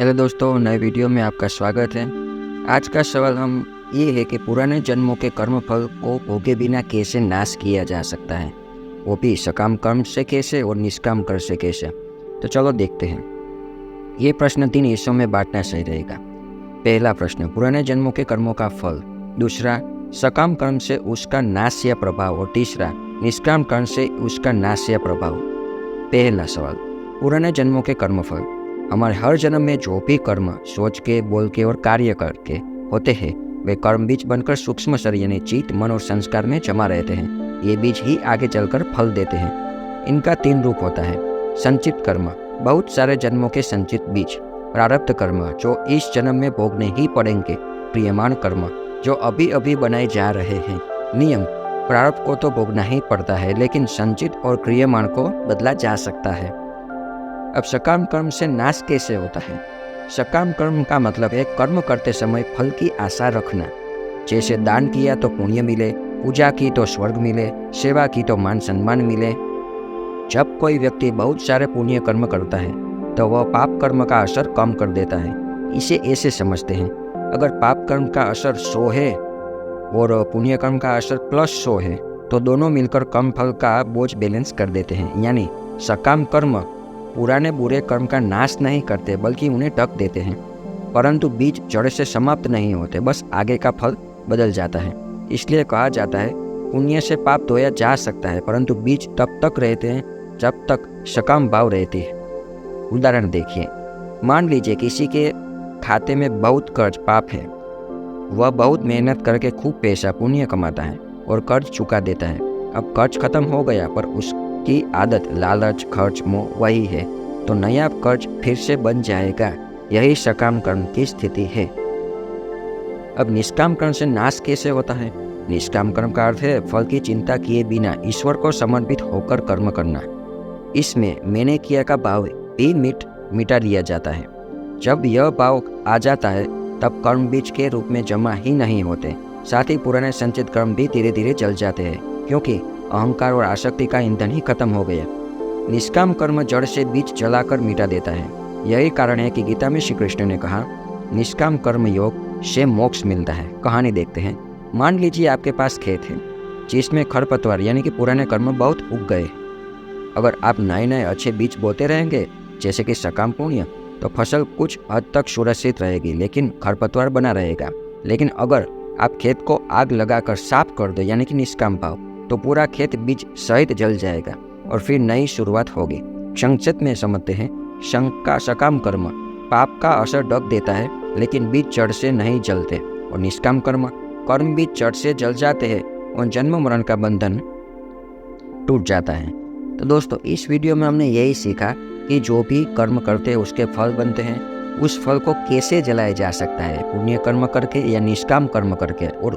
Hello दोस्तों, नए video में आपका स्वागत है। आज का सवाल ये है कि पुराने जन्मों के कर्मफल को भोगे बिना कैसे नाश किया जा सकता है, वो भी सकाम कर्म से कैसे और निष्काम कर्म से कैसे। तो चलो देखते हैं। ये प्रश्न 3 हिस्सों में बांटना सही रहेगा। पहला प्रश्न, पुराने जन्मों के कर्मों का फल। दूसरा, सकाम कर्म से उसका नाश या प्रभाव। और तीसरा, निष्काम कर्म से उसका नाश या प्रभाव। पहला सवाल, पुराने जन्मों के कर्मफल। हमारे हर जन्म में जो भी कर्म सोच के, बोल के और कार्य करके होते हैं, वे कर्म बीज बनकर सूक्ष्म शरीर यानी चित्त, मन और संस्कार में जमा रहते हैं। ये बीज ही आगे चलकर फल देते हैं। इनका 3 रूप होता है। संचित कर्म, बहुत सारे जन्मों के संचित बीज। प्रारब्ध कर्म, जो इस जन्म में भोगने ही पड़ेंगे। क्रियमाण कर्म, जो अभी अभी बनाए जा रहे हैं। नियम, प्रारब्ध को तो भोगना ही पड़ता है, लेकिन संचित और क्रियमाण को बदला जा सकता है। अब सकाम कर्म से नाश कैसे होता है। सकाम कर्म का मतलब है कर्म करते समय फल की आशा रखना। जैसे दान किया तो पुण्य मिले, पूजा की तो स्वर्ग मिले, सेवा की तो मान सम्मान मिले। जब कोई व्यक्ति बहुत सारे पुण्य कर्म करता है तो वह पाप कर्म का असर कम कर देता है। इसे ऐसे समझते हैं, अगर पाप कर्म का असर 100 है और पुण्य कर्म का असर +100 है तो दोनों मिलकर कम फल का बोझ बैलेंस कर देते हैं। यानी सकाम कर्म पुराने बुरे कर्म का नाश नहीं करते, बल्कि उन्हें ढक देते हैं। परंतु बीज जड़ से समाप्त नहीं होते, बस आगे का फल बदल जाता है। इसलिए कहा जाता है, पुण्य से पाप धोया जा सकता है, परंतु बीज तब तक रहते हैं जब तक सकाम भाव रहती है। उदाहरण देखिए, मान लीजिए किसी के खाते में बहुत कर्ज पाप है। वह बहुत मेहनत करके खूब पैसा पुण्य कमाता है और कर्ज चुका देता है। अब कर्ज खत्म हो गया, पर उसकी आदत लालच, खर्च, मोह वही है, तो नया कर्ज फिर से बन जाएगा। यही सकाम कर्म की स्थिति है। अब निष्काम कर्म से नाश कैसे होता है। निष्काम कर्म का अर्थ है फल की चिंता किए बिना ईश्वर को समर्पित होकर कर्म करना। इसमें मैंने किया का भाव भी मिटा लिया जाता है। जब यह भाव आ जाता है तब कर्म बीज के रूप में जमा ही नहीं होते, साथ ही पुराने संचित कर्म भी धीरे धीरे जल जाते हैं, क्योंकि अहंकार और आसक्ति का ईंधन ही खत्म हो गया। निष्काम कर्म जड़ से बीज जलाकर मिटा देता है। यही कारण है कि गीता में श्री कृष्ण ने कहा, निष्काम कर्म योग से मोक्ष मिलता है। कहानी देखते हैं। मान लीजिए आपके पास खेत है जिसमें खरपतवार यानी कि पुराने कर्म बहुत उग गए। अगर आप नए नए अच्छे बीज बोते रहेंगे, जैसे कि सकाम पुण्य, तो फसल कुछ हद तक सुरक्षित रहेगी, लेकिन खरपतवार बना रहेगा। लेकिन अगर आप खेत को आग लगाकर साफ कर दो यानी कि निष्काम भाव, तो पूरा खेत बीज सहित जल जाएगा और फिर नई शुरुआत होगी। संक्षिप्त में समझते हैं, सकाम कर्म पाप का असर ढक देता है, लेकिन बीज जड़ से नहीं जलते। और निष्काम कर्म बीज जड़ से जल जाते हैं और जन्म मरण का बंधन टूट जाता है। तो दोस्तों, इस वीडियो में हमने यही सीखा कि जो भी कर्म करते हैं उसके फल बनते हैं। उस फल को कैसे जलाया जा सकता है, पुण्य कर्म करके या निष्काम कर्म करके, और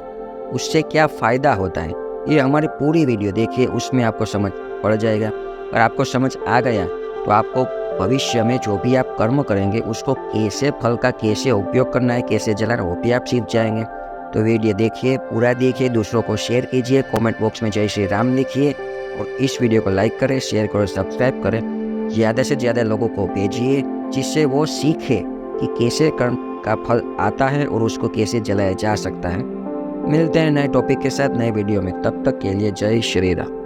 उससे क्या फ़ायदा होता है, ये हमारी पूरी वीडियो देखिए, उसमें आपको समझ पड़ जाएगा। और आपको समझ आ गया तो आपको भविष्य में जो भी आप कर्म करेंगे उसको कैसे फल का कैसे उपयोग करना है, कैसे जलाना, वो भी आप सीख जाएंगे। तो वीडियो देखिए, पूरा देखिए, दूसरों को शेयर कीजिए, कमेंट बॉक्स में जय श्री राम लिखिए, और इस वीडियो को लाइक करें, शेयर करें, सब्सक्राइब करें। ज़्यादा से ज़्यादा लोगों को भेजिए, जिससे वो सीखे कि कैसे कर्म का फल आता है और उसको कैसे जलाया जा सकता है। मिलते हैं नए टॉपिक के साथ नए वीडियो में, तब तक के लिए जय श्री राम।